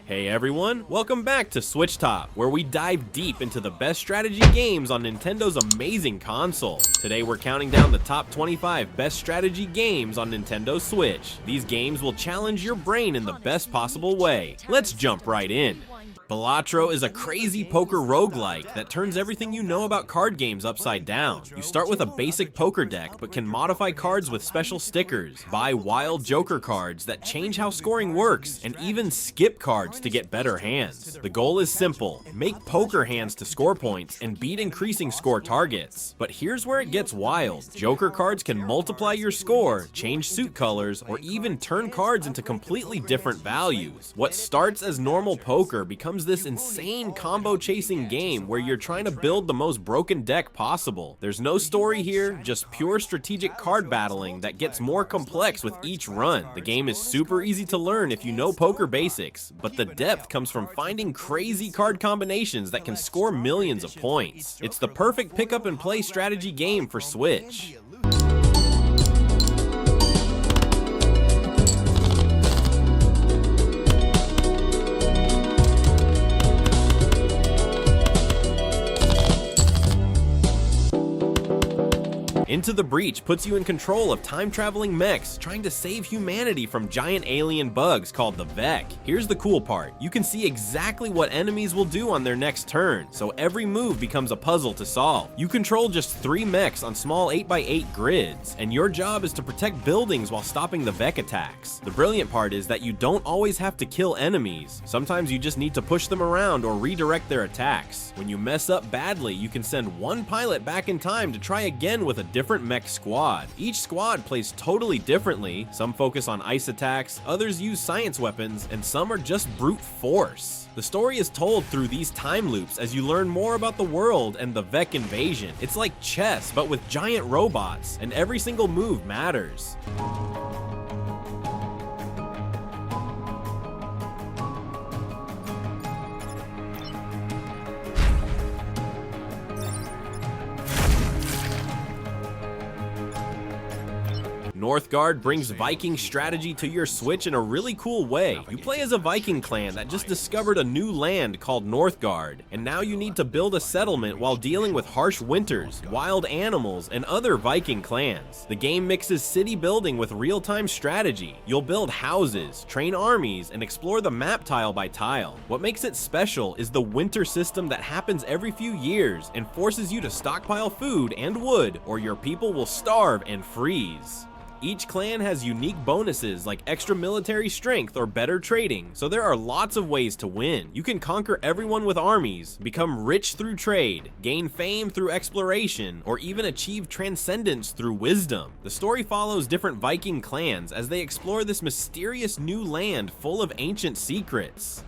Hey everyone, welcome back to SwitchTop, where we dive deep into the best strategy games on Nintendo's amazing console. Today we're counting down the top 25 best strategy games on Nintendo Switch. These games will challenge your brain in the best possible way. Let's jump right in. Balatro is a crazy poker roguelike that turns everything you know about card games upside down. You start with a basic poker deck, but can modify cards with special stickers, buy wild joker cards that change how scoring works, and even skip cards to get better hands. The goal is simple: make poker hands to score points and beat increasing score targets. But here's where it gets wild. Joker cards can multiply your score, change suit colors, or even turn cards into completely different values. What starts as normal poker becomes this insane combo chasing game where you're trying to build the most broken deck possible. There's no story here, just pure strategic card battling that gets more complex with each run. The game is super easy to learn if you know poker basics, but the depth comes from finding crazy card combinations that can score millions of points. It's the perfect pick up and play strategy game for Switch. Into the Breach puts you in control of time-traveling mechs trying to save humanity from giant alien bugs called the Vec. Here's the cool part: you can see exactly what enemies will do on their next turn, so every move becomes a puzzle to solve. You control just 3 mechs on small 8x8 grids, and your job is to protect buildings while stopping the Vec attacks. The brilliant part is that you don't always have to kill enemies. Sometimes you just need to push them around or redirect their attacks. When you mess up badly, you can send one pilot back in time to try again with a different mech squad. Each squad plays totally differently. Some focus on ice attacks, others use science weapons, and some are just brute force. The story is told through these time loops as you learn more about the world and the Vec invasion. It's like chess, but with giant robots, and every single move matters. Northgard brings Viking strategy to your Switch in a really cool way. You play as a Viking clan that just discovered a new land called Northgard, and now you need to build a settlement while dealing with harsh winters, wild animals, and other Viking clans. The game mixes city building with real-time strategy. You'll build houses, train armies, and explore the map tile by tile. What makes it special is the winter system that happens every few years and forces you to stockpile food and wood, or your people will starve and freeze. Each clan has unique bonuses like extra military strength or better trading, so there are lots of ways to win. You can conquer everyone with armies, become rich through trade, gain fame through exploration, or even achieve transcendence through wisdom. The story follows different Viking clans as they explore this mysterious new land full of ancient secrets.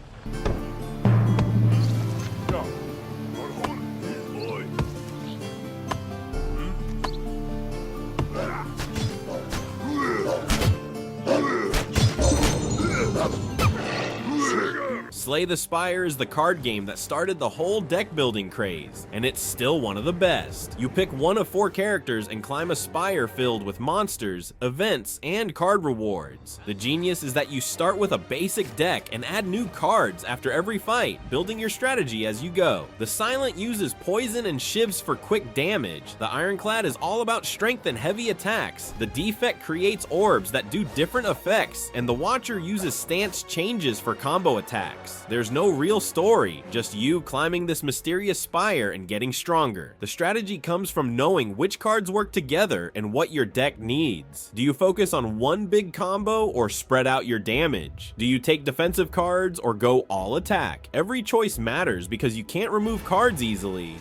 Slay the Spire is the card game that started the whole deck building craze, and it's still one of the best. You pick one of 4 characters and climb a spire filled with monsters, events, and card rewards. The genius is that you start with a basic deck and add new cards after every fight, building your strategy as you go. The Silent uses poison and shivs for quick damage. The Ironclad is all about strength and heavy attacks. The Defect creates orbs that do different effects, and the Watcher uses stance changes for combo attacks. There's no real story, just you climbing this mysterious spire and getting stronger. The strategy comes from knowing which cards work together and what your deck needs. Do you focus on one big combo or spread out your damage? Do you take defensive cards or go all attack? Every choice matters because you can't remove cards easily.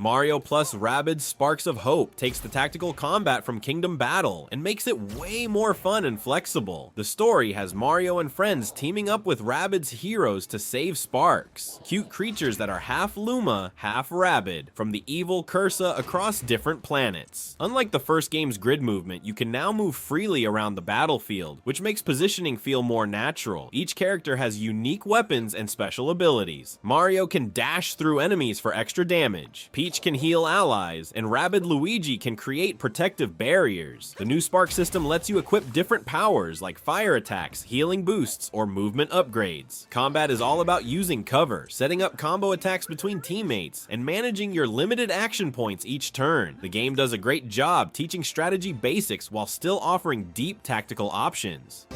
Mario plus Rabbids Sparks of Hope takes the tactical combat from Kingdom Battle and makes it way more fun and flexible. The story has Mario and friends teaming up with Rabbids heroes to save Sparks, cute creatures that are half Luma, half Rabbid, from the evil Cursa across different planets. Unlike the first game's grid movement, you can now move freely around the battlefield, which makes positioning feel more natural. Each character has unique weapons and special abilities. Mario can dash through enemies for extra damage, Peach can heal allies, and Rabbid Luigi can create protective barriers. The new Spark system lets you equip different powers like fire attacks, healing boosts, or movement upgrades. Combat is all about using cover, setting up combo attacks between teammates, and managing your limited action points each turn. The game does a great job teaching strategy basics while still offering deep tactical options.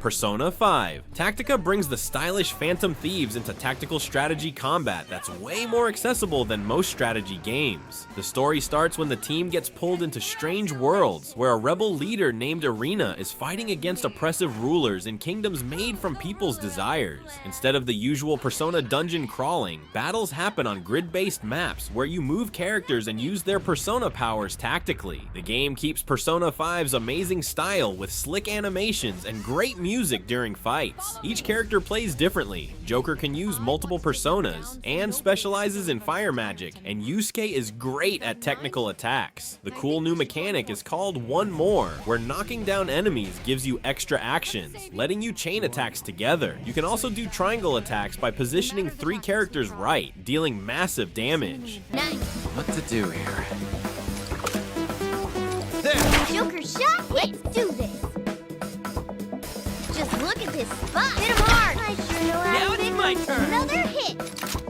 Persona 5. Tactica brings the stylish Phantom Thieves into tactical strategy combat that's way more accessible than most strategy games. The story starts when the team gets pulled into strange worlds where a rebel leader named Arena is fighting against oppressive rulers in kingdoms made from people's desires. Instead of the usual Persona dungeon crawling, battles happen on grid-based maps where you move characters and use their Persona powers tactically. The game keeps Persona 5's amazing style with slick animations and great music during fights. Each character plays differently. Joker can use multiple personas and specializes in fire magic, and Yusuke is great at technical attacks. The cool new mechanic is called One More, where knocking down enemies gives you extra actions, letting you chain attacks together. You can also do triangle attacks by positioning 3 characters right, dealing massive damage. What to do here? Joker shot? Let's do this! Just look at this spot! Hit him hard! I sure know how Now to it's my turn! Another hit!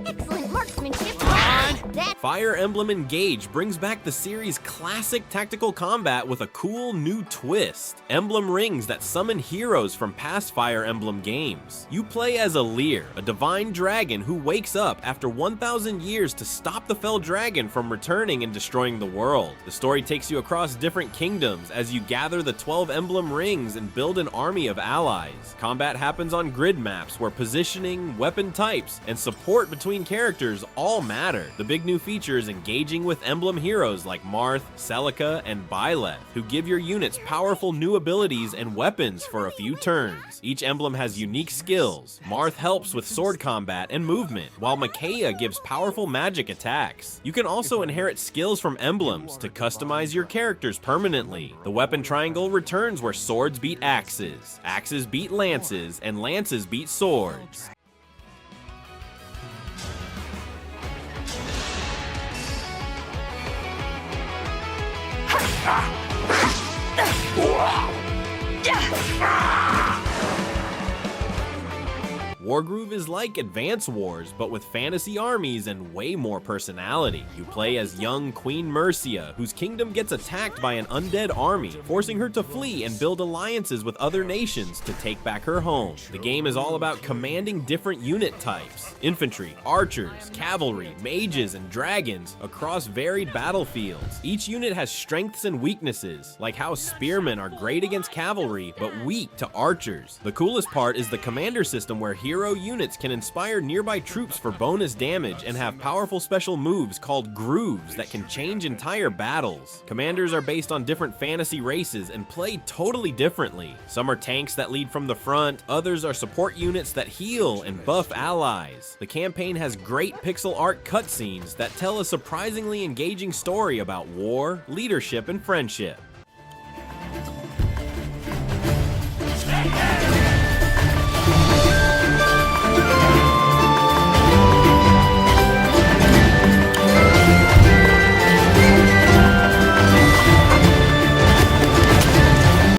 Excellent marksmanship! That Fire Emblem Engage brings back the series' classic tactical combat with a cool new twist. Emblem rings that summon heroes from past Fire Emblem games. You play as Lear, a divine dragon who wakes up after 1,000 years to stop the fell dragon from returning and destroying the world. The story takes you across different kingdoms as you gather the 12 Emblem rings and build an army of allies. Combat happens on grid maps where positioning, weapon types, and support between characters all matter. The big new feature is engaging with Emblem heroes like Marth, Celica, and Byleth, who give your units powerful new abilities and weapons for a few turns. Each emblem has unique skills. Marth helps with sword combat and movement, while Micaiah gives powerful magic attacks. You can also inherit skills from emblems to customize your characters permanently. The weapon triangle returns where swords beat axes, axes beat lances, and lances beat swords. Wargroove is like Advance Wars, but with fantasy armies and way more personality. You play as young Queen Mercia, whose kingdom gets attacked by an undead army, forcing her to flee and build alliances with other nations to take back her home. The game is all about commanding different unit types, infantry, archers, cavalry, mages, and dragons across varied battlefields. Each unit has strengths and weaknesses, like how spearmen are great against cavalry, but weak to archers. The coolest part is the commander system where hero units can inspire nearby troops for bonus damage and have powerful special moves called grooves that can change entire battles. Commanders are based on different fantasy races and play totally differently. Some are tanks that lead from the front, others are support units that heal and buff allies. The campaign has great pixel art cutscenes that tell a surprisingly engaging story about war, leadership, and friendship.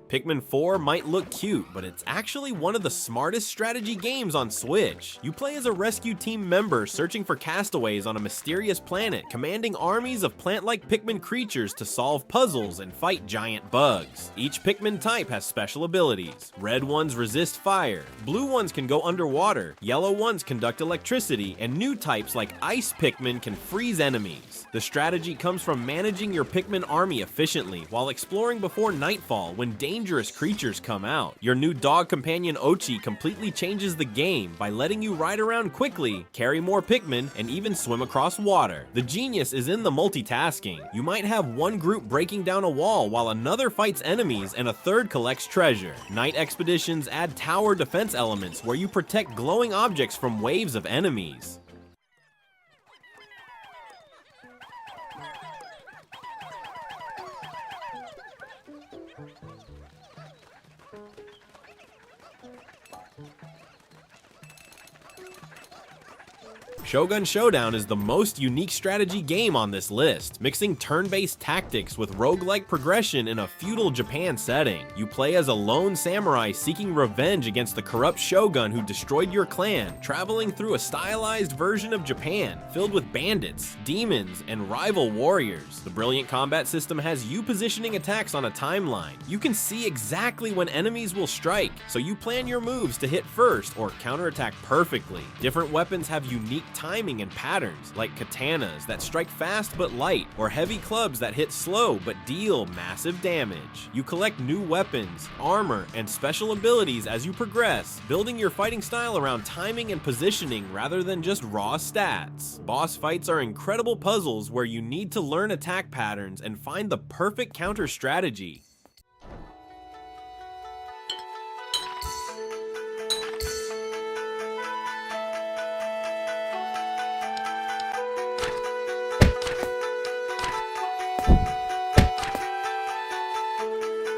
Pikmin Pikmin 4 might look cute, but it's actually one of the smartest strategy games on Switch. You play as a rescue team member searching for castaways on a mysterious planet, commanding armies of plant-like Pikmin creatures to solve puzzles and fight giant bugs. Each Pikmin type has special abilities. Red ones resist fire, blue ones can go underwater, yellow ones conduct electricity, and new types like Ice Pikmin can freeze enemies. The strategy comes from managing your Pikmin army efficiently while exploring before nightfall when dangerous creatures come out. Your new dog companion Ochi completely changes the game by letting you ride around quickly, carry more Pikmin, and even swim across water. The genius is in the multitasking. You might have one group breaking down a wall while another fights enemies and a third collects treasure. Night expeditions add tower defense elements where you protect glowing objects from waves of enemies. Shogun Showdown is the most unique strategy game on this list, mixing turn-based tactics with roguelike progression in a feudal Japan setting. You play as a lone samurai seeking revenge against the corrupt shogun who destroyed your clan, traveling through a stylized version of Japan filled with bandits, demons, and rival warriors. The brilliant combat system has you positioning attacks on a timeline. You can see exactly when enemies will strike, so you plan your moves to hit first or counterattack perfectly. Different weapons have unique timing and patterns, like katanas that strike fast but light, or heavy clubs that hit slow but deal massive damage. You collect new weapons, armor, and special abilities as you progress, building your fighting style around timing and positioning rather than just raw stats. Boss fights are incredible puzzles where you need to learn attack patterns and find the perfect counter strategy.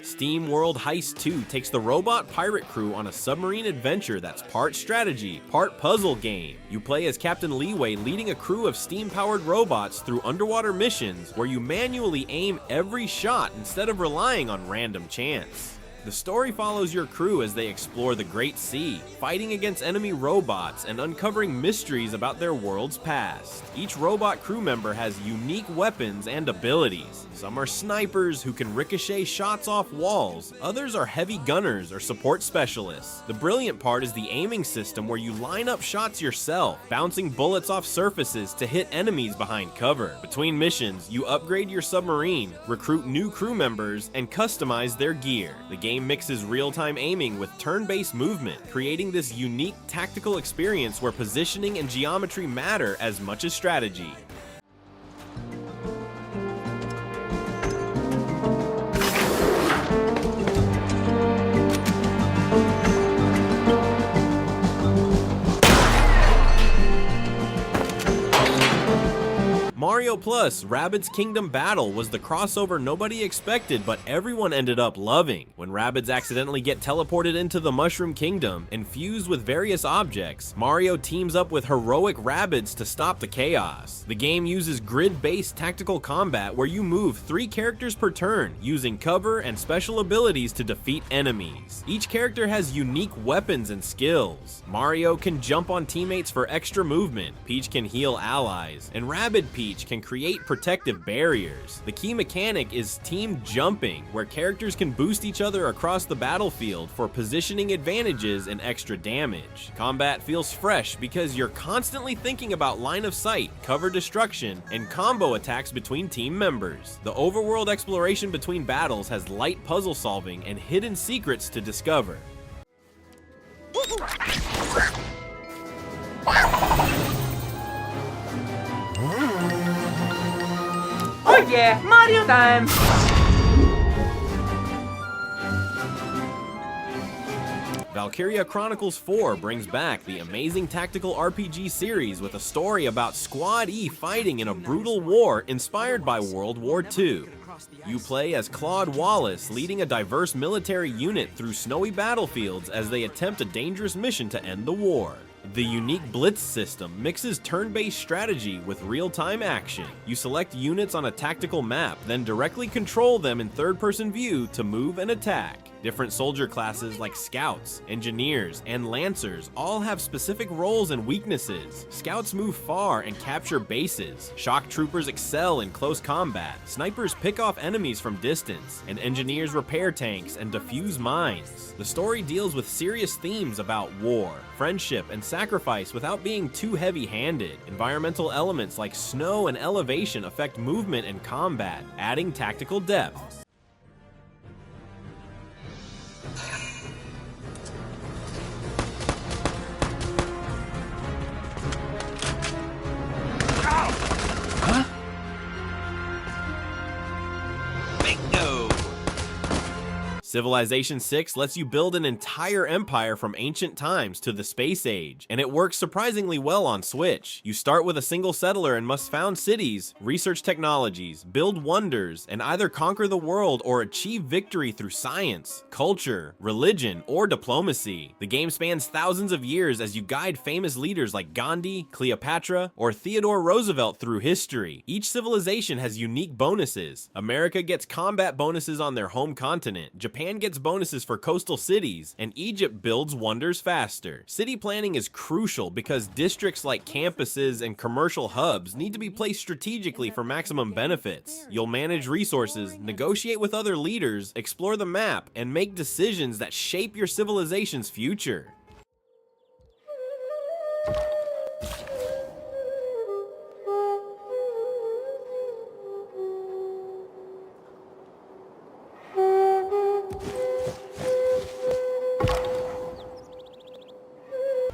SteamWorld Heist 2 takes the robot pirate crew on a submarine adventure that's part strategy, part puzzle game. You play as Captain Leeway leading a crew of steam-powered robots through underwater missions where you manually aim every shot instead of relying on random chance. The story follows your crew as they explore the Great Sea, fighting against enemy robots and uncovering mysteries about their world's past. Each robot crew member has unique weapons and abilities. Some are snipers who can ricochet shots off walls, others are heavy gunners or support specialists. The brilliant part is the aiming system where you line up shots yourself, bouncing bullets off surfaces to hit enemies behind cover. Between missions, you upgrade your submarine, recruit new crew members, and customize their gear. The game mixes real-time aiming with turn-based movement, creating this unique tactical experience where positioning and geometry matter as much as strategy. Mario Plus Rabbids Kingdom Battle was the crossover nobody expected but everyone ended up loving. When Rabbids accidentally get teleported into the Mushroom Kingdom and fused with various objects, Mario teams up with heroic Rabbids to stop the chaos. The game uses grid-based tactical combat where you move 3 characters per turn, using cover and special abilities to defeat enemies. Each character has unique weapons and skills. Mario can jump on teammates for extra movement, Peach can heal allies, and Rabbid Peach can create protective barriers. The key mechanic is team jumping, where characters can boost each other across the battlefield for positioning advantages and extra damage. Combat feels fresh because you're constantly thinking about line of sight, cover destruction, and combo attacks between team members. The overworld exploration between battles has light puzzle solving and hidden secrets to discover. Oh yeah, Mario time! Valkyria Chronicles 4 brings back the amazing tactical RPG series with a story about Squad E fighting in a brutal war inspired by World War II. You play as Claude Wallace, leading a diverse military unit through snowy battlefields as they attempt a dangerous mission to end the war. The unique Blitz system mixes turn-based strategy with real-time action. You select units on a tactical map, then directly control them in third-person view to move and attack. Different soldier classes like scouts, engineers, and lancers all have specific roles and weaknesses. Scouts move far and capture bases. Shock troopers excel in close combat. Snipers pick off enemies from distance, and engineers repair tanks and defuse mines. The story deals with serious themes about war, friendship, and sacrifice without being too heavy-handed. Environmental elements like snow and elevation affect movement and combat, adding tactical depth. Civilization 6 lets you build an entire empire from ancient times to the space age, and it works surprisingly well on Switch. You start with a single settler and must found cities, research technologies, build wonders, and either conquer the world or achieve victory through science, culture, religion, or diplomacy. The game spans thousands of years as you guide famous leaders like Gandhi, Cleopatra, or Theodore Roosevelt through history. Each civilization has unique bonuses. America gets combat bonuses on their home continent, Japan gets bonuses for coastal cities, and Egypt builds wonders faster. City planning is crucial because districts like campuses and commercial hubs need to be placed strategically for maximum benefits. You'll manage resources, negotiate with other leaders, explore the map, and make decisions that shape your civilization's future.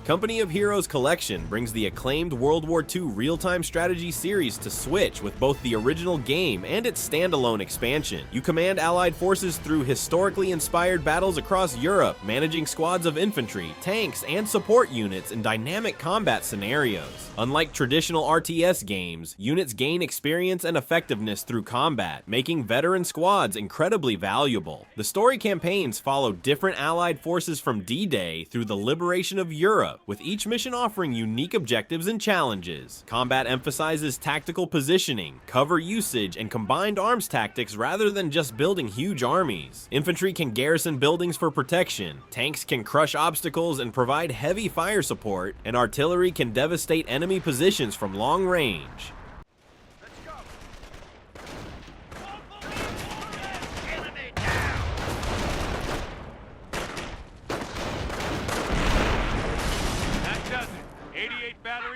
Company of Heroes Collection brings the acclaimed World War II real-time strategy series to Switch with both the original game and its standalone expansion. You command allied forces through historically inspired battles across Europe, managing squads of infantry, tanks, and support units in dynamic combat scenarios. Unlike traditional RTS games, units gain experience and effectiveness through combat, making veteran squads incredibly valuable. The story campaigns follow different allied forces from D-Day through the liberation of Europe, with each mission offering unique objectives and challenges. Combat emphasizes tactical positioning, cover usage, and combined arms tactics rather than just building huge armies. Infantry can garrison buildings for protection, tanks can crush obstacles and provide heavy fire support, and artillery can devastate enemy positions from long range.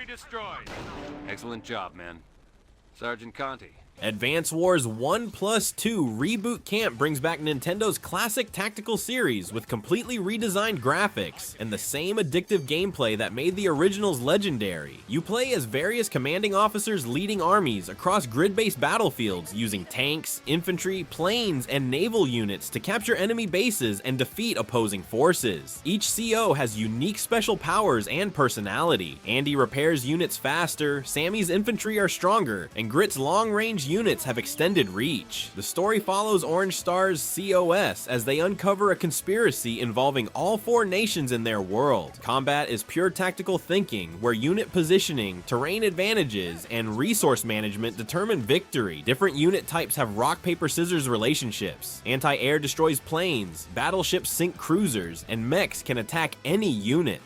Destroyed. Excellent job, man. Sergeant Conti. Advance Wars 1+2 Reboot Camp brings back Nintendo's classic tactical series with completely redesigned graphics and the same addictive gameplay that made the originals legendary. You play as various commanding officers leading armies across grid-based battlefields using tanks, infantry, planes, and naval units to capture enemy bases and defeat opposing forces. Each CO has unique special powers and personality. Andy repairs units faster, Sammy's infantry are stronger, and Grit's long-range units have extended reach. The story follows Orange Star's COS as they uncover a conspiracy involving all 4 nations in their world. Combat is pure tactical thinking, where unit positioning, terrain advantages, and resource management determine victory. Different unit types have rock, paper, scissors relationships. Anti-air destroys planes, battleships sink cruisers, and mechs can attack any unit.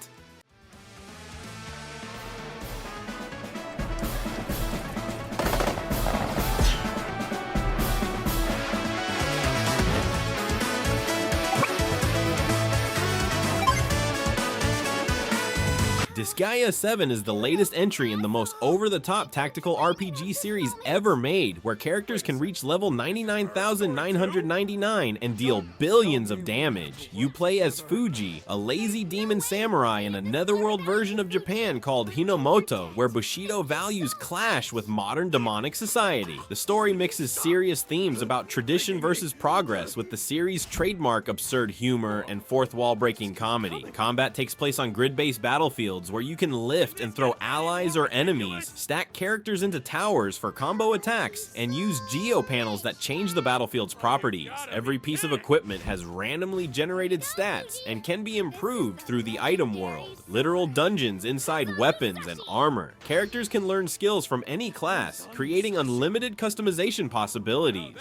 Disgaea 7 is the latest entry in the most over-the-top tactical RPG series ever made, where characters can reach level 99,999 and deal billions of damage. You play as Fuji, a lazy demon samurai in a netherworld version of Japan called Hinomoto, where Bushido values clash with modern demonic society. The story mixes serious themes about tradition versus progress with the series' trademark absurd humor and fourth wall breaking comedy. Combat takes place on grid-based battlefields where you can lift and throw allies or enemies, stack characters into towers for combo attacks, and use geo panels that change the battlefield's properties. Every piece of equipment has randomly generated stats and can be improved through the item world, literal dungeons inside weapons and armor. Characters can learn skills from any class, creating unlimited customization possibilities.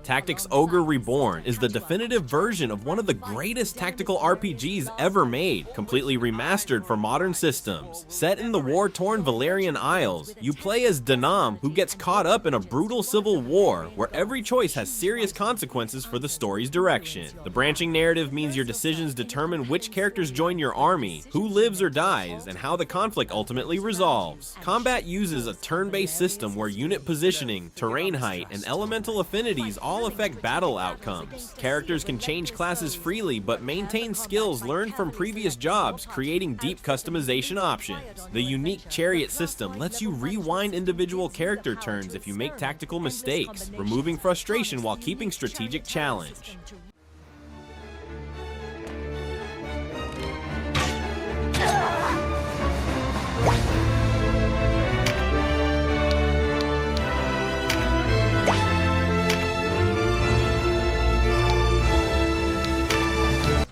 Tactic's Ogre Reborn is the definitive version of one of the greatest tactical RPGs ever made, completely remastered for modern systems. Set in the war-torn Valerian Isles, you play as Danam, who gets caught up in a brutal civil war where every choice has serious consequences for the story's direction. The branching narrative means your decisions determine which characters join your army, who lives or dies, and how the conflict ultimately resolves. Combat uses a turn-based system where unit positioning, terrain height, and elemental affinities all affect battle outcomes. Characters can change classes freely but maintain skills learned from previous jobs, creating deep customization options. The unique chariot system lets you rewind individual character turns if you make tactical mistakes, removing frustration while keeping strategic challenge.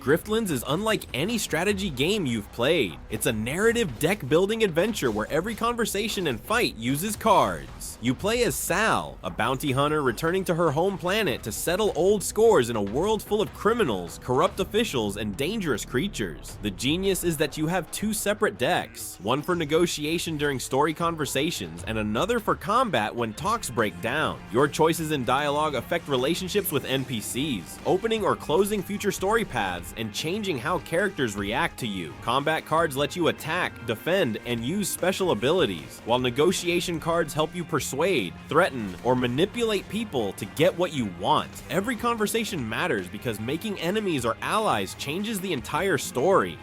Griftlands is unlike any strategy game you've played. It's a narrative deck-building adventure where every conversation and fight uses cards. You play as Sal, a bounty hunter returning to her home planet to settle old scores in a world full of criminals, corrupt officials, and dangerous creatures. The genius is that you have two separate decks, one for negotiation during story conversations, and another for combat when talks break down. Your choices in dialogue affect relationships with NPCs, opening or closing future story paths, and changing how characters react to you. Combat cards let you attack, defend, and use special abilities, while negotiation cards help you persuade, threaten, or manipulate people to get what you want. Every conversation matters because making enemies or allies changes the entire story.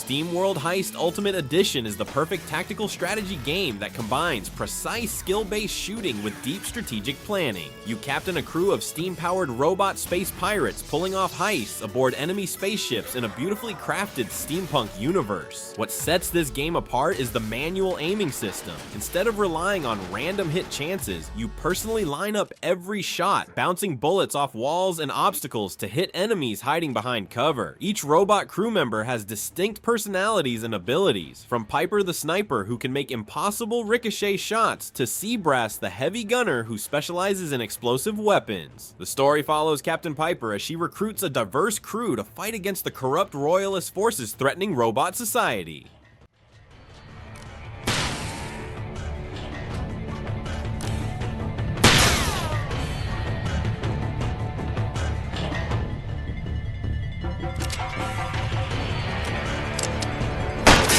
SteamWorld Heist Ultimate Edition is the perfect tactical strategy game that combines precise skill-based shooting with deep strategic planning. You captain a crew of steam-powered robot space pirates pulling off heists aboard enemy spaceships in a beautifully crafted steampunk universe. What sets this game apart is the manual aiming system. Instead of relying on random hit chances, you personally line up every shot, bouncing bullets off walls and obstacles to hit enemies hiding behind cover. Each robot crew member has distinct personalities and abilities, from Piper the sniper who can make impossible ricochet shots to Seabrass the heavy gunner who specializes in explosive weapons. The story follows Captain Piper as she recruits a diverse crew to fight against the corrupt royalist forces threatening robot society.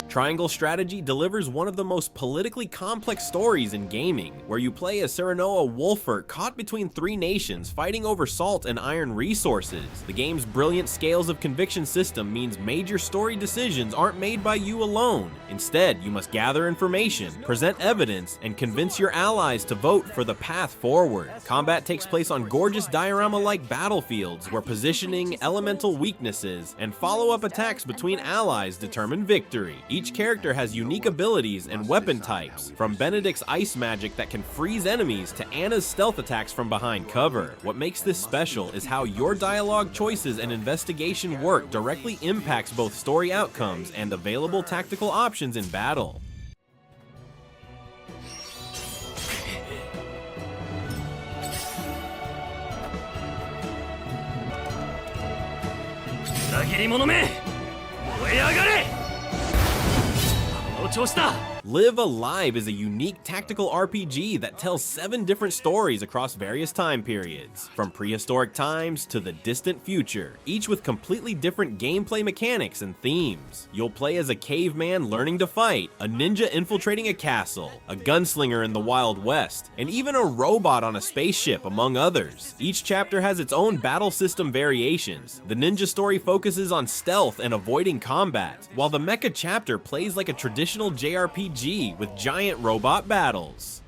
Triangle Strategy delivers one of the most politically complex stories in gaming, where you play as Serenoa Wolfert caught between three nations fighting over salt and iron resources. The game's brilliant scales of conviction system means major story decisions aren't made by you alone. Instead, you must gather information, present evidence, and convince your allies to vote for the path forward. Combat takes place on gorgeous diorama-like battlefields where positioning, elemental weaknesses, and follow-up attacks between allies determine victory. Each character has unique abilities and weapon types, from Benedict's ice magic that can freeze enemies to Anna's stealth attacks from behind cover. What makes this special is how your dialogue choices and investigation work directly impacts both story outcomes and available tactical options in battle. Live Alive is a unique tactical RPG that tells 7 different stories across various time periods, from prehistoric times to the distant future, each with completely different gameplay mechanics and themes. You'll play as a caveman learning to fight, a ninja infiltrating a castle, a gunslinger in the Wild West, and even a robot on a spaceship, among others. Each chapter has its own battle system variations. The ninja story focuses on stealth and avoiding combat, while the mecha chapter plays like a traditional JRPG with giant robot battles.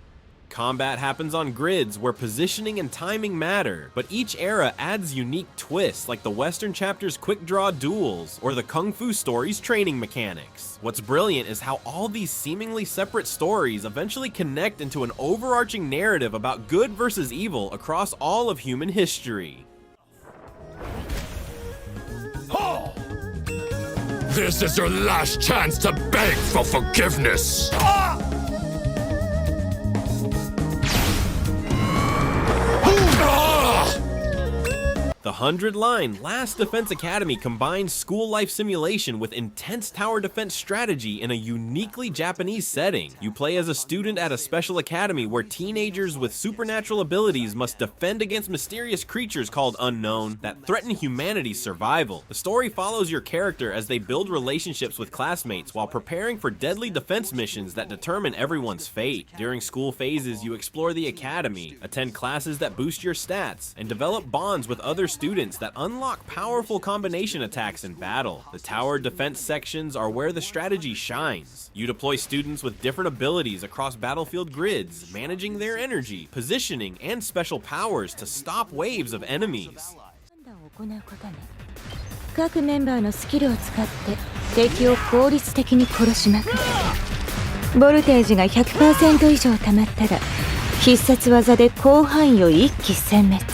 Combat happens on grids where positioning and timing matter, but each era adds unique twists like the Western chapter's quick draw duels or the Kung Fu story's training mechanics. What's brilliant is how all these seemingly separate stories eventually connect into an overarching narrative about good versus evil across all of human history. This is your last chance to beg for forgiveness! The 100-line Last Defense Academy combines school life simulation with intense tower defense strategy in a uniquely Japanese setting. You play as a student at a special academy where teenagers with supernatural abilities must defend against mysterious creatures called Unknown that threaten humanity's survival. The story follows your character as they build relationships with classmates while preparing for deadly defense missions that determine everyone's fate. During school phases, you explore the academy, attend classes that boost your stats, and develop bonds with other students that unlock powerful combination attacks in battle. The tower defense sections are where the strategy shines. You deploy students with different abilities across battlefield grids, managing their energy, positioning, and special powers to stop waves of enemies. 各メンバーのスキルを使って敵を効率的に殺しまくる。ボルテージが 100% 以上溜まったら必殺技で広範囲を一気殲滅。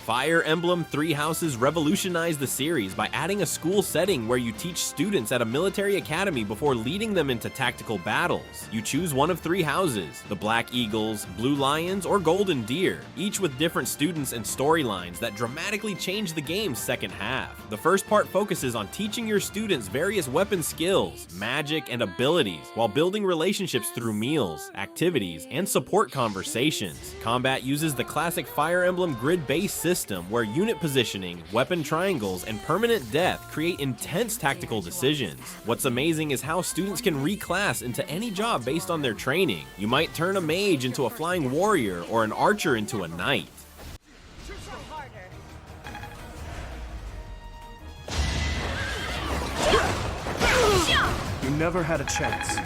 Fire Emblem Three Houses revolutionized the series by adding a school setting where you teach students at a military academy before leading them into tactical battles. You choose one of 3 houses, the Black Eagles, Blue Lions, or Golden Deer, each with different students and storylines that dramatically change the game's second half. The first part focuses on teaching your students various weapon skills, magic, and abilities, while building relationships through meals, activities, and support conversations. Combat uses the classic Fire Emblem grid-based system where unit positioning, weapon triangles, and permanent death create intense tactical decisions. What's amazing is how students can reclass into any job based on their training. You might turn a mage into a flying warrior or an archer into a knight. You never had a chance.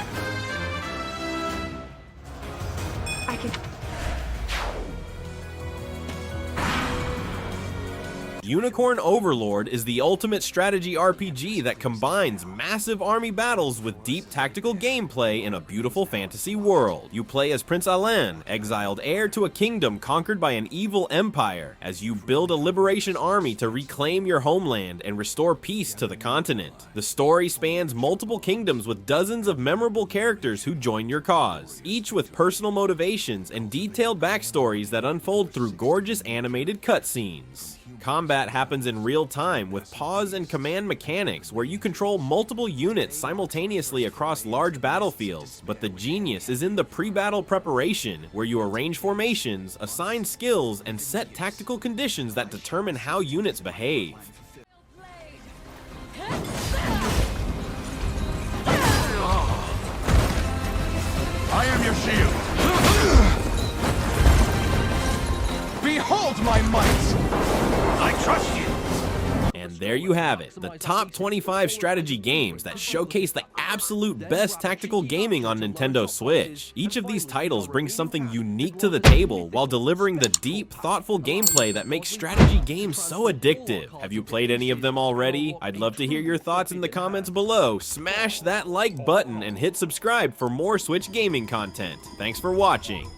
I can... Unicorn Overlord is the ultimate strategy RPG that combines massive army battles with deep tactical gameplay in a beautiful fantasy world. You play as Prince Alain, exiled heir to a kingdom conquered by an evil empire, as you build a liberation army to reclaim your homeland and restore peace to the continent. The story spans multiple kingdoms with dozens of memorable characters who join your cause, each with personal motivations and detailed backstories that unfold through gorgeous animated cutscenes. Combat happens in real time with pause and command mechanics where you control multiple units simultaneously across large battlefields, but the genius is in the pre-battle preparation where you arrange formations, assign skills, and set tactical conditions that determine how units behave. I am your shield! Behold my might! I trust you! And there you have it, the top 25 strategy games that showcase the absolute best tactical gaming on Nintendo Switch. Each of these titles brings something unique to the table while delivering the deep, thoughtful gameplay that makes strategy games so addictive. Have you played any of them already? I'd love to hear your thoughts in the comments below. Smash that like button and hit subscribe for more Switch gaming content. Thanks for watching.